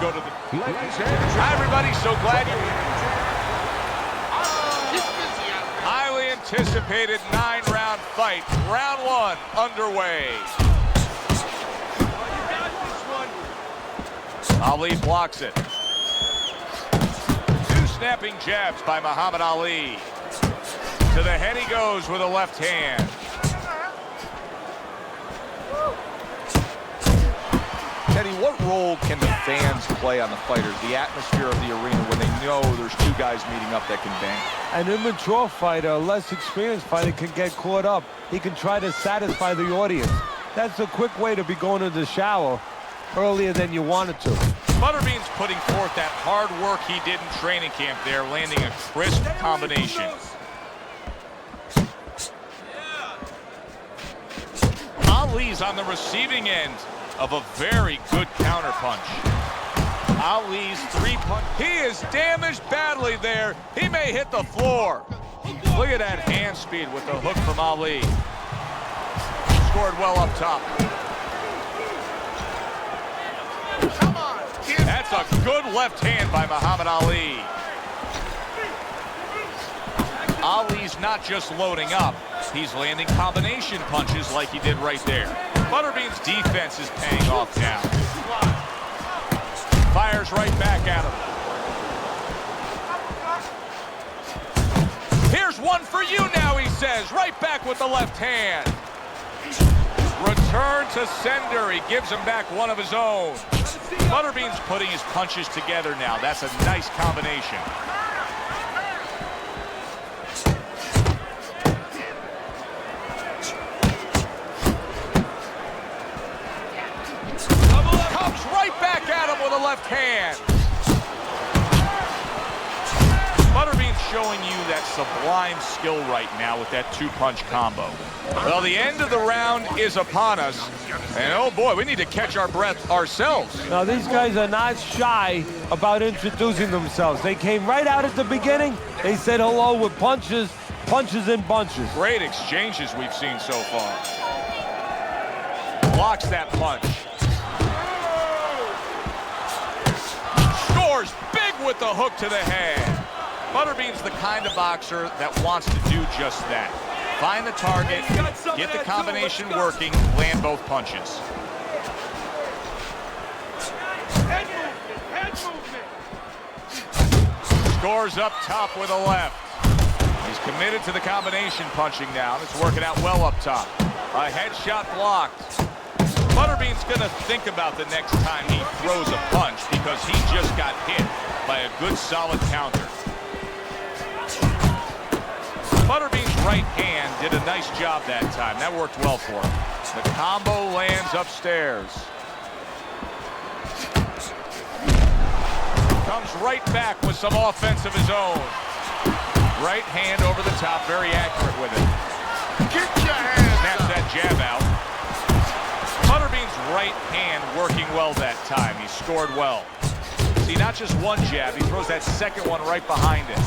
go to the... Hi, everybody. So glad you're here. Highly anticipated 9-round fight. Round 1 underway. Ali blocks it. 2 snapping jabs by Muhammad Ali. To the head he goes with a left hand. Teddy, what role can the fans play on the fighters, the atmosphere of the arena, when they know there's 2 guys meeting up that can bang? An immature fighter, a less experienced fighter, can get caught up. He can try to satisfy the audience. That's a quick way to be going to the shower earlier than you wanted to. ButterBean's putting forth that hard work he did in training camp there, landing a crisp combination. Ali's on the receiving end of a very good counterpunch. Ali's 3-punch. He is damaged badly there. He may hit the floor. Look at that hand speed with the hook from Ali. Scored well up top. That's a good left hand by Muhammad Ali. Ali's not just loading up. He's landing combination punches like he did right there. ButterBean's defense is paying off now. Fires right back at him. Here's one for you now, he says. Right back with the left hand. Return to sender. He gives him back one of his own. ButterBean's putting his punches together now. That's a nice combination. Comes right back at him with a left hand. ButterBean's showing you that sublime skill right now with that 2-punch combo. Well, the end of the round is upon us. And oh boy, we need to catch our breath ourselves. Now, these guys are not shy about introducing themselves. They came right out at the beginning. They said hello with punches, punches and bunches. Great exchanges we've seen so far. Blocks that punch. Scores big with the hook to the head. ButterBean's the kind of boxer that wants to do just that. Find the target, get the combination working, land both punches. Scores up top with a left. He's committed to the combination punching now. It's working out well up top. A headshot blocked. ButterBean's gonna think about the next time he throws a punch because he just got hit by a good solid counter. ButterBean's right hand did a nice job that time. That worked well for him. The combo lands upstairs. Comes right back with some offense of his own. Right hand over the top, very accurate with it. Get your hands Snaps that jab out. ButterBean's right hand working well that time. He scored well. See, not just one jab, he throws that second one right behind it.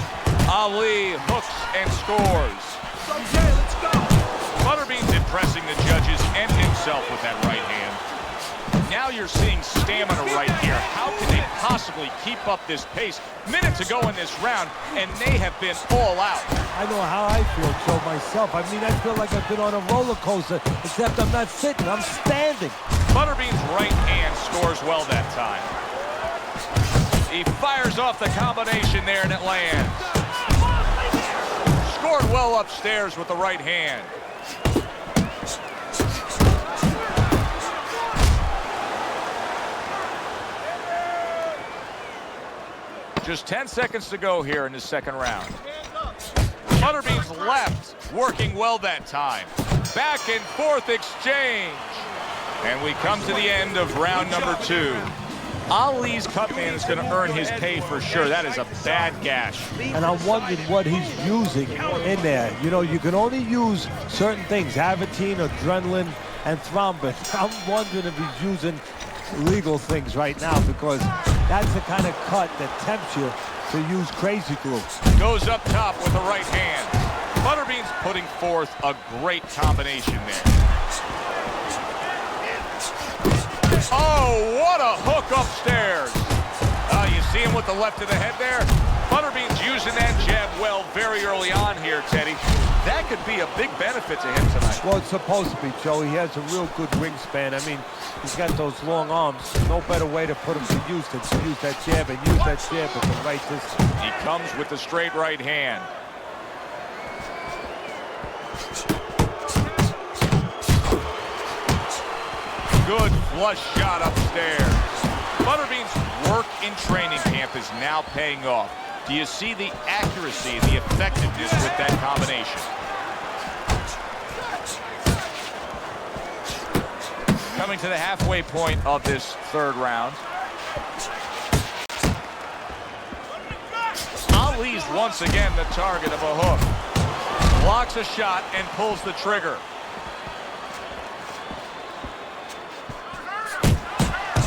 Ali hooks and scores. Okay, let's go. ButterBean's impressing the judges and himself with that right hand. Now you're seeing stamina right here. How can they possibly keep up this pace? Minutes ago in this round, and they have been all out. I know how I feel, Joe, myself. I mean, I feel like I've been on a roller coaster, except I'm not sitting, I'm standing. ButterBean's right hand scores well that time. He fires off the combination there, and it lands. Scored well upstairs with the right hand. Just 10 seconds to go here in the second round. ButterBean's left working well that time. Back and forth exchange. And we come to the end of round number 2. Ali's cut man is going to earn his pay for sure. That is a bad gash. And I'm wondering what he's using in there. You know, you can only use certain things, Avitine, adrenaline, and thrombin. I'm wondering if he's using legal things right now, because that's the kind of cut that tempts you to use crazy glue. Goes up top with the right hand. ButterBean's putting forth a great combination there. Oh, what a hook upstairs. with the left to the head there. ButterBean's using that jab well very early on here, Teddy. That could be a big benefit to him tonight. Well, it's supposed to be, Joe. He has a real good wingspan. I mean, he's got those long arms. No better way to put him to use than to use that jab and use that jab at the right distance. He comes with the straight right hand. Good flush shot upstairs. ButterBean's work in training camp is now paying off. Do you see the accuracy and the effectiveness with that combination? Coming to the halfway point of this third round. Ali's once again the target of a hook. Blocks a shot and pulls the trigger.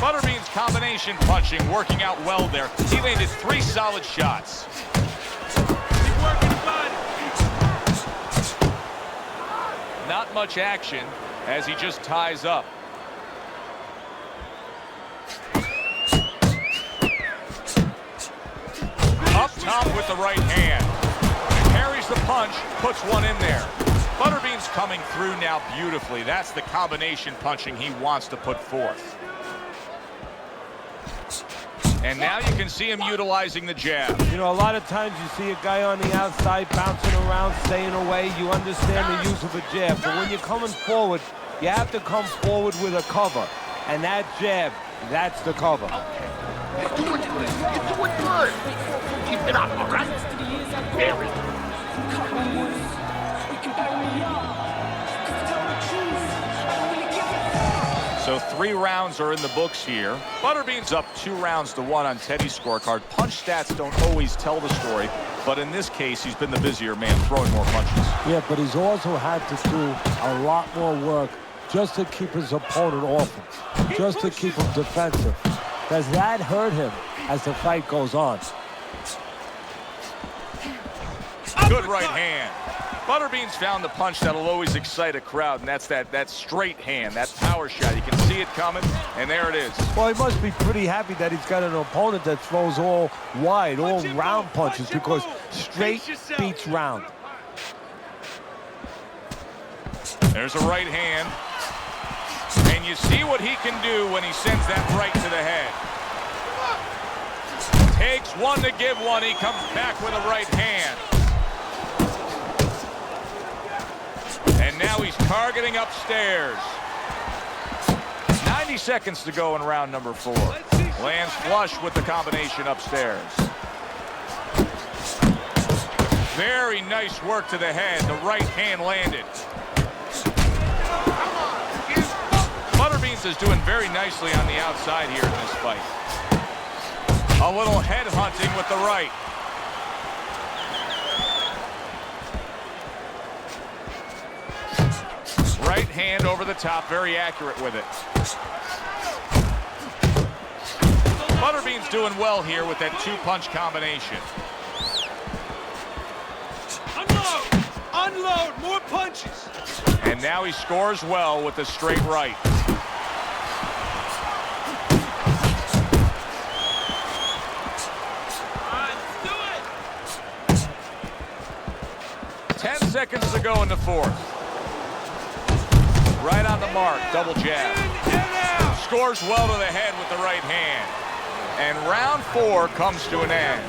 ButterBean's combination punching working out well there. He landed 3 solid shots. Keep working, bud. Not much action as he just ties up. Up top with the right hand. Carries the punch, puts one in there. ButterBean's coming through now beautifully. That's the combination punching he wants to put forth. And now you can see him utilizing the jab. You know, a lot of times you see a guy on the outside bouncing around, staying away. You understand the use of a jab. But when you're coming forward, you have to come forward with a cover. And that jab, that's the cover. You're doing good. You're doing good. Keep it up, all right? Very good. So 3 rounds are in the books here. ButterBean's up 2 rounds to 1 on Teddy's scorecard. Punch stats don't always tell the story, but in this case, he's been the busier man, throwing more punches. Yeah, but he's also had to do a lot more work just to keep his opponent off him, just to keep him defensive. Does that hurt him as the fight goes on? Good right hand. ButterBean's found the punch that'll always excite a crowd, and that's that straight hand, that power shot. You can see it coming, and there it is. Well, he must be pretty happy that he's got an opponent that throws all wide, all round punches, because straight beats round. There's a right hand. And you see what he can do when he sends that right to the head. Takes one to give one. He comes back with a right hand. And now he's targeting upstairs. 90 seconds to go in round number 4. Lands flush with the combination upstairs. Very nice work to the head. The right hand landed. ButterBean is doing very nicely on the outside here in this fight. A little head hunting with the right. Right hand over the top, very accurate with it. ButterBean's doing well here with that 2-punch combination. Unload! Unload! More punches! And now he scores well with the straight right. Let's do it! 10 seconds to go in the 4th. Right on the mark, double jab. Scores well to the head with the right hand. And round 4 comes to an end.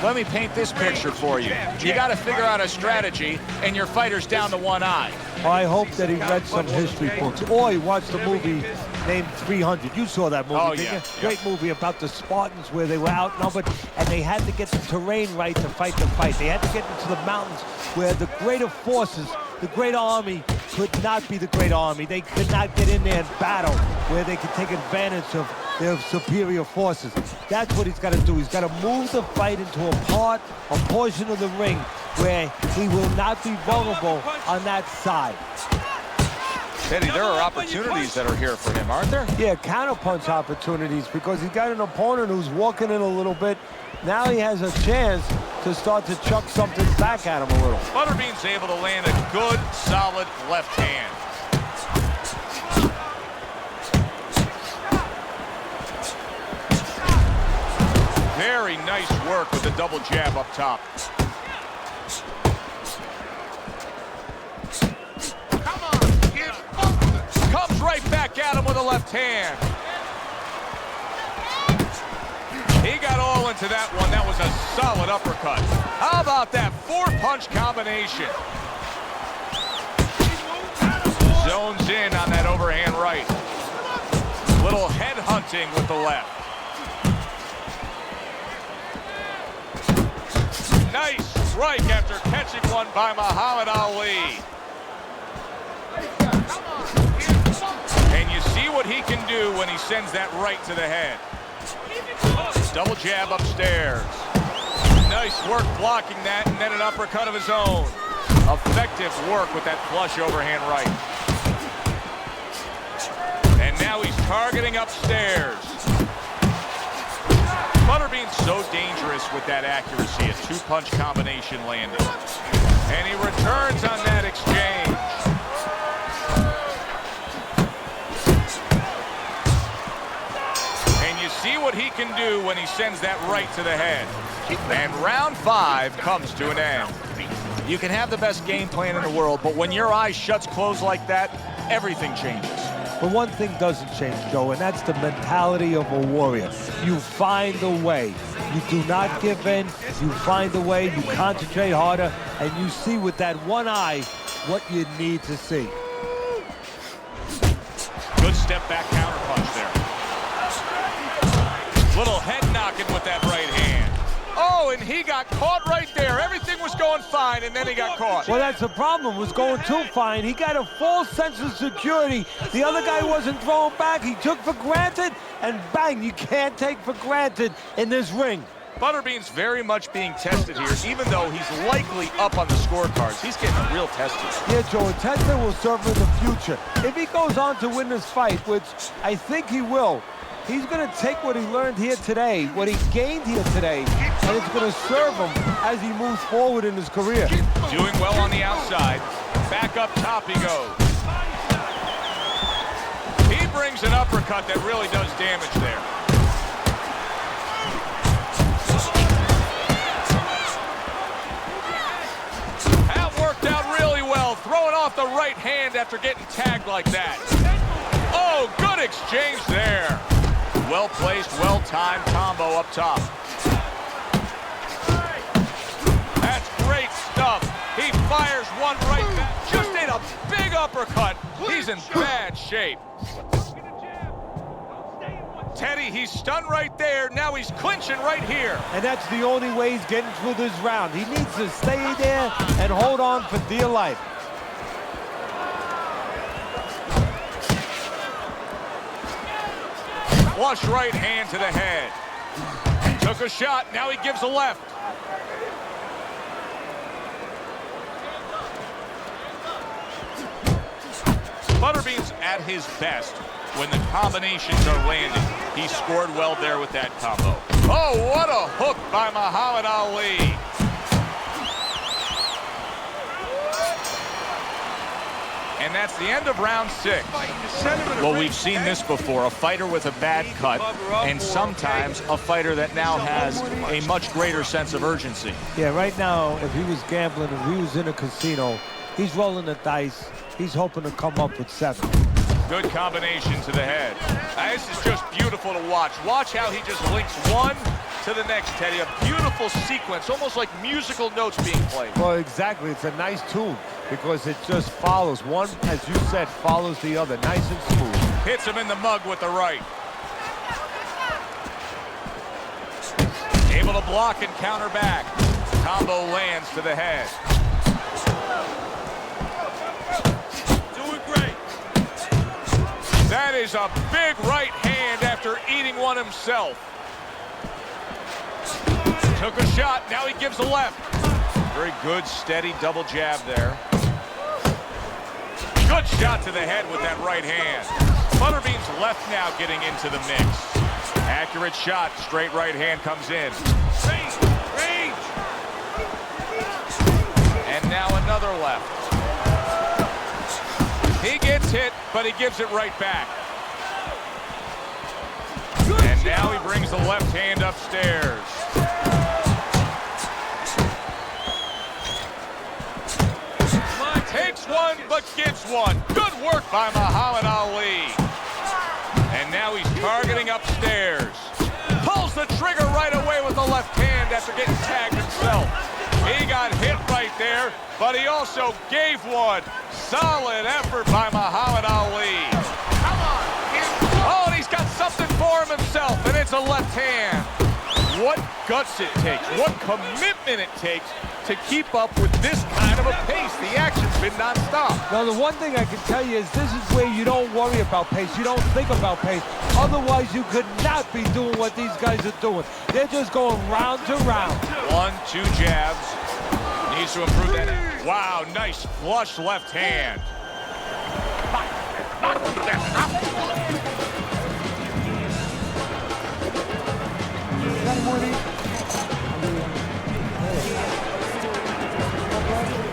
Let me paint this picture for you. You got to figure out a strategy, and your fighter's down to one eye. I hope that he read some history books, or he watched a movie named 300. You saw that movie, didn't you? Great movie about the Spartans where they were outnumbered, and they had to get the terrain right to fight the fight. They had to get into the mountains where the greater forces, the great army, could not be the great army. They could not get in there and battle where they could take advantage of their superior forces. That's what he's got to do. He's got to move the fight into a portion of the ring where he will not be vulnerable on that side. Teddy, there are opportunities that are here for him, aren't there? Yeah, counterpunch opportunities, because he's got an opponent who's walking in a little bit. Now he has a chance to start to chuck something back at him a little. ButterBean's able to land a good, solid left hand. Very nice work with the double jab up top. Come on, get up. Comes right back at him with a left hand. He got all into that one. That was a solid uppercut. How about that four-punch combination? Zones in on that overhand right. Little head hunting with the left. Nice strike after catching one by Muhammad Ali. And you see what he can do when he sends that right to the head. Double jab upstairs. Nice work blocking that, and then an uppercut of his own. Effective work with that flush overhand right. And now he's targeting upstairs. ButterBean's so dangerous with that accuracy, a two-punch combination landing. And he returns on that exchange. And you see what he can do when he sends that right to the head. And round 5 comes to an end. You can have the best game plan in the world, but when your eyes shuts closed like that, everything changes. But one thing doesn't change, Joe, and that's the mentality of a warrior. You find a way. You do not give in. You find a way. You concentrate harder, and you see with that one eye what you need to see. Good step back counter punch there. Little head knocking with that right hand. Oh, and he got caught right there. Everything was going fine, and then he got caught. Well, that's the problem. It was going too fine. He got a false sense of security. The other guy wasn't throwing back. He took for granted, and bang, you can't take for granted in this ring. ButterBean's very much being tested here, even though he's likely up on the scorecards. He's getting real tested. Yeah, Joe, a tester will serve in the future. If he goes on to win this fight, which I think he will, he's going to take what he learned here today, what he gained here today, and it's going to serve him as he moves forward in his career. Doing well on the outside. Back up top he goes. He brings an uppercut that really does damage there. That worked out really well, throwing off the right hand after getting tagged like that. Oh, good exchange there. Well-placed, well-timed combo up top. That's great stuff. He fires one right back. Just ate a big uppercut. He's in bad shape. Teddy, he's stunned right there. Now he's clinching right here. And that's the only way he's getting through this round. He needs to stay there and hold on for dear life. Flush right hand to the head. Took a shot, now he gives a left. ButterBean's at his best when the combinations are landing. He scored well there with that combo. Oh, what a hook by Muhammad Ali. And that's the end of round 6. Well, we've seen this before, a fighter with a bad cut, and sometimes a fighter that now has a much greater sense of urgency. Yeah, right now, if he was gambling, if he was in a casino, he's rolling the dice. He's hoping to come up with 7. Good combination to the head. This is just beautiful to watch. Watch how he just links one to the next, Teddy. A beautiful sequence, almost like musical notes being played. Well, exactly. It's a nice tune because it just follows. One, as you said, follows the other. Nice and smooth. Hits him in the mug with the right. Able to block and counter back. Combo lands to the head. Doing great. That is a big right hand after eating one himself. Took a shot, now he gives a left. Very good, steady double jab there. Good shot to the head with that right hand. ButterBean's left now getting into the mix. Accurate shot, straight right hand comes in. Range. And now another left. He gets hit, but he gives it right back. And And now he brings the left hand upstairs. Takes one, but gives one. Good work by Muhammad Ali. And now he's targeting upstairs. Pulls the trigger right away with the left hand after getting tagged himself. He got hit right there, but he also gave one. Solid effort by Muhammad Ali. Come on. Oh, and he's got something for him himself, and it's a left hand. What guts it takes, what commitment it takes to keep up with this kind of a pace. The action's been nonstop. Now, the one thing I can tell you is this is where you don't worry about pace. You don't think about pace. Otherwise, you could not be doing what these guys are doing. They're just going round to round. 1-2 jabs. Needs to improve that. Wow, nice flush left hand.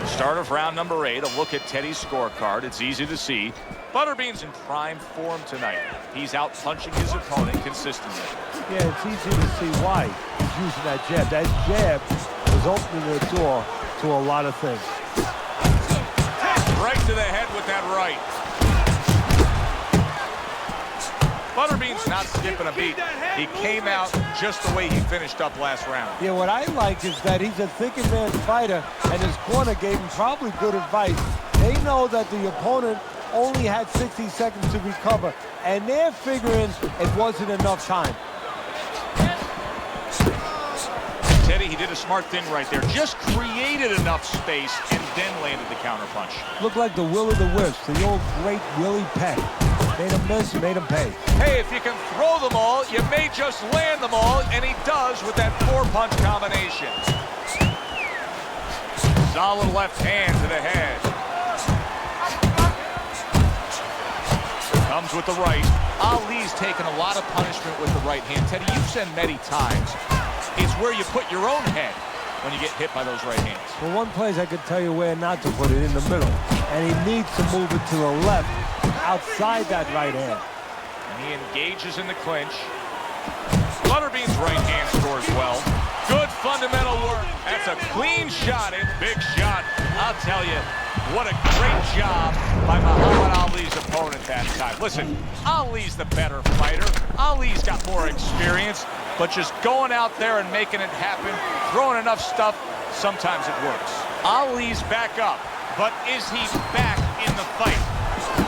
Start of round number 8, a look at Teddy's scorecard. It's easy to see. ButterBean's in prime form tonight. He's out punching his opponent consistently. Yeah, it's easy to see why he's using that jab. That jab is opening the door to a lot of things. Right to the head with that right. ButterBean's not skipping a beat. He came out just the way he finished up last round. Yeah, what I like is that he's a thinking man fighter, and his corner gave him probably good advice. They know that the opponent only had 60 seconds to recover, and they're figuring it wasn't enough time. Teddy, he did a smart thing right there. Just created enough space and then landed the counterpunch. Looked like the will of the wisp, the old great Willie Peck. Made him miss, made him pay. Hey, if you can throw them all, you may just land them all, and he does with that 4-punch combination. Solid left hand to the head. Comes with the right. Ali's taken a lot of punishment with the right hand. Teddy, you've said many times, it's where you put your own head when you get hit by those right hands. Well, one place I could tell you where not to put it, in the middle. And he needs to move it to the left, outside that right hand. And he engages in the clinch. ButterBean's right hand scores well. Good fundamental work. That's a clean shot and big shot. I'll tell you, what a great job by Muhammad Ali's opponent that time. Listen, Ali's the better fighter. Ali's got more experience, but just going out there and making it happen, throwing enough stuff, sometimes it works. Ali's back up, but is he back in the fight?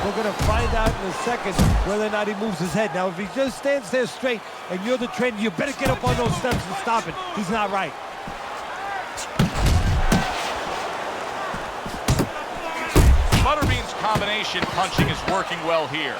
We're going to find out in a second whether or not he moves his head. Now, if he just stands there straight and you're the trainer, you better get up on those steps and stop it. He's not right. ButterBean's combination punching is working well here.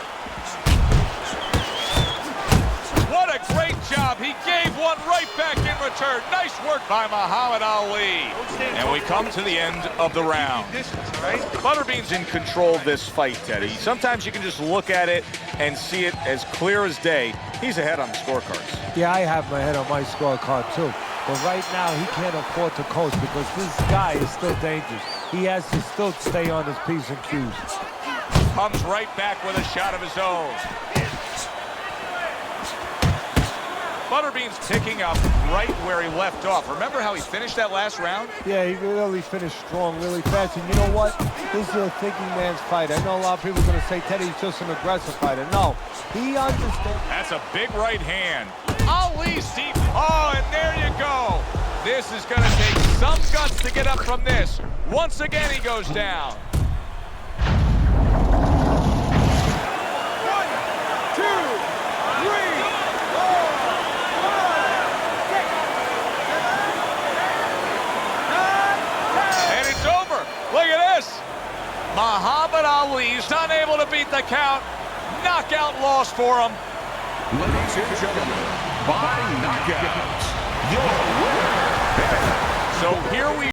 What a great job. He gave one right back in return. Nice work by Muhammad Ali. And we come to the end of the round. ButterBean's in control of this fight, Teddy. Sometimes you can just look at it and see it as clear as day. He's ahead on the scorecards. Yeah, I have my head on my scorecard, too. But right now, he can't afford to coast because this guy is still dangerous. He has to still stay on his P's and Q's. Comes right back with a shot of his own. ButterBean's picking up right where he left off. Remember how he finished that last round? Yeah, he really finished strong, really fast. And you know what? This is a thinking man's fight. I know a lot of people are going to say Teddy's just an aggressive fighter. No, he understands. That's a big right hand. Ali's deep. Oh, and there you go. This is going to take some guts to get up from this. Once again, he goes down. 1, 2, 3. Look at this. Muhammad Ali's unable to beat the count. Knockout loss for him. Ladies and gentlemen, by knockout, your winner. So here we